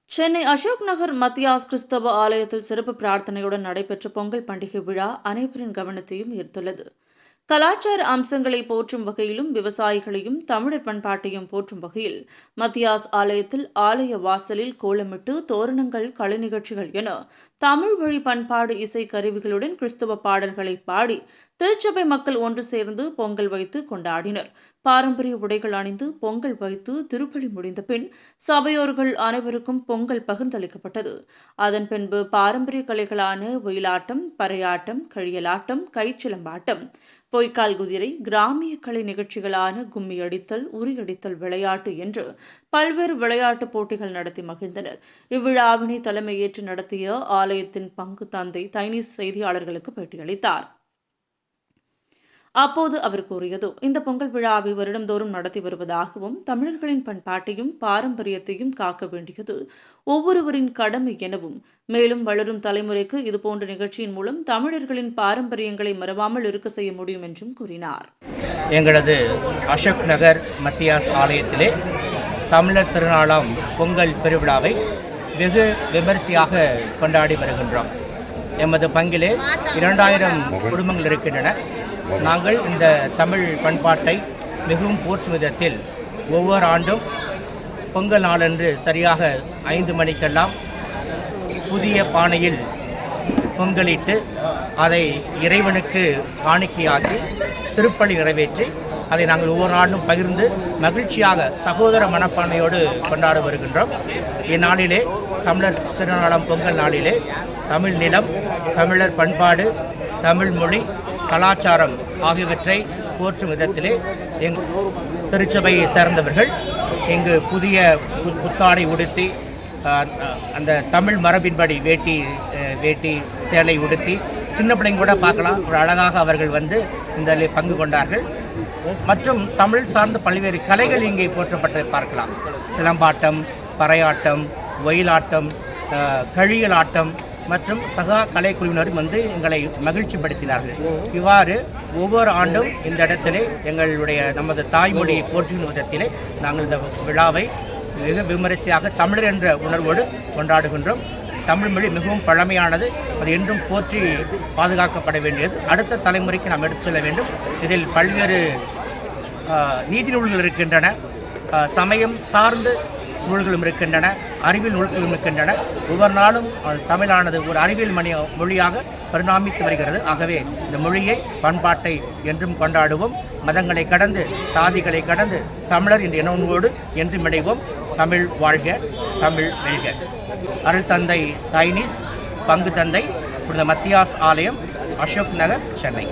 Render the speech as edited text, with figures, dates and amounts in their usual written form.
சென்னை அசோக் நகர் மத்தியாஸ் கிறிஸ்தவ ஆலயத்தில் சிறப்பு பிரார்த்தனையுடன் நடைபெற்ற பொங்கல் பண்டிகை விழா அனைவரின் கவனத்தையும் ஈர்த்துள்ளது. கலாச்சார அம்சங்களை போற்றும் வகையிலும் விவசாயிகளையும் தமிழர் பண்பாட்டையும் போற்றும் வகையில் மத்தியாஸ் ஆலயத்தில் ஆலய வாசலில் கோலமிட்டு தோரணங்கள், கலை நிகழ்ச்சிகள் என தமிழ் வழி பண்பாடு இசை கருவிகளுடன் கிறிஸ்தவ பாடல்களை பாடி திருச்சபை மக்கள் ஒன்று சேர்ந்து பொங்கல் வைத்து கொண்டாடினர். பாரம்பரிய உடைகள் அணிந்து பொங்கல் வைத்து திருப்பலி முடிந்த பின் சபையோர்கள் அனைவருக்கும் பொங்கல் பகிர்ந்தளிக்கப்பட்டது. அதன் பின்பு பாரம்பரிய கலைகளான ஒயிலாட்டம், பறையாட்டம், கழியலாட்டம், கைச்சிலம்பாட்டம், பொய்க்கால் குதிரை, கிராமிய கலை நிகழ்ச்சிகளான கும்மி அடித்தல், உரியடித்தல் விளையாட்டு என்று பல்வேறு விளையாட்டுப் போட்டிகள் நடத்தி மகிழ்ந்தனர். இவ்விழாவினை தலைமையேற்று நடத்திய ஆலயத்தின் பங்கு தந்தை தைனீஸ் செய்தியாளர்களுக்கு பேட்டியளித்தார். அப்போது அவர் கூறியது, இந்த பொங்கல் விழாவை வருடந்தோறும் நடத்தி வருவதாகவும் தமிழர்களின் பண்பாட்டையும் பாரம்பரியத்தையும் காக்க வேண்டியது ஒவ்வொருவரின் கடமை எனவும், மேலும் வளரும் தலைமுறைக்கு இதுபோன்ற நிகழ்ச்சியின் மூலம் தமிழர்களின் பாரம்பரியங்களை மறவாமல் இருக்க செய்ய முடியும் என்றும் கூறினார். எங்களது அசோக் நகர் மத்தியாஸ் ஆலயத்திலே தமிழர் திருநாளாம் பொங்கல் பெருவிழாவை வெகு விமரிசையாக கொண்டாடி வருகின்றோம். எமது பங்கிலே 2000 குடும்பங்கள் இருக்கின்றன. நாங்கள் இந்த தமிழ் பண்பாட்டை மிகவும் போற்றும் விதத்தில் ஒவ்வொரு ஆண்டும் பொங்கல் நாளன்று சரியாக 5 மணிக்கெல்லாம் புதிய பானையில் பொங்கலிட்டு அதை இறைவனுக்கு காணிக்கையாக்கி திருப்பலி நிறைவேற்றி அதை நாங்கள் ஒவ்வொரு ஆண்டும் பகிர்ந்து மகிழ்ச்சியாக சகோதர மனப்பான்மையோடு கொண்டாட வருகின்றோம். இந்நாளிலே தமிழர் திருநாளாம் பொங்கல் நாளிலே தமிழ் நிலம், தமிழர் பண்பாடு, தமிழ் மொழி, கலாச்சாரம் ஆகியவற்றை போற்றும் விதத்திலே திருச்சபையை சேர்ந்தவர்கள் இங்கு புதிய புத்தாடை உடுத்தி அந்த தமிழ் மரபின்படி வேட்டி சேலை உடுத்தி சின்ன பிள்ளைங்க கூட பார்க்கலாம், ஒரு அழகாக அவர்கள் வந்து இந்த பங்கு கொண்டார்கள். மற்றும் தமிழ் சார்ந்த பல்வேறு கலைகள் இங்கே போற்றப்பட்டதை பார்க்கலாம். சிலம்பாட்டம், பறையாட்டம், ஒயிலாட்டம், கழியலாட்டம் மற்றும் சகா கலைக்குழுவினரும் வந்து எங்களை மகிழ்ச்சிப்படுத்தினார்கள். இவ்வாறு ஒவ்வொரு ஆண்டும் இந்த இடத்திலே நமது தாய்மொழியை போற்றும் விதத்திலே நாங்கள் இந்த விழாவை மிக விமரிசையாக தமிழர் என்ற உணர்வோடு கொண்டாடுகின்றோம். தமிழ் மொழி மிகவும் பழமையானது, அது என்றும் போற்றி பாதுகாக்கப்பட வேண்டியது. அடுத்த தலைமுறைக்கு நாம் எடுத்து செல்ல வேண்டும். இதில் பல்வேறு நீதி நூல்கள் இருக்கின்றன, சமயம் சார்ந்து நூல்களும் இருக்கின்றன, அறிவியல் நூல்களும் இருக்கின்றன. ஒவ்வொரு நாளும் தமிழானது ஒரு அறிவியல் மொழியாக பரிணாமித்து வருகிறது. ஆகவே இந்த மொழியை, பண்பாட்டை என்றும் கொண்டாடுவோம். மதங்களை கடந்து, சாதிகளை கடந்து தமிழர் என்ற இனவோடு என்றும் இணைவோம். தமிழ் வாழ்க, தமிழ் வெல்க. அருள் தந்தை தைனீஸ், பங்கு தந்தை, மத்தியாஸ் ஆலயம், அசோக் நகர், சென்னை.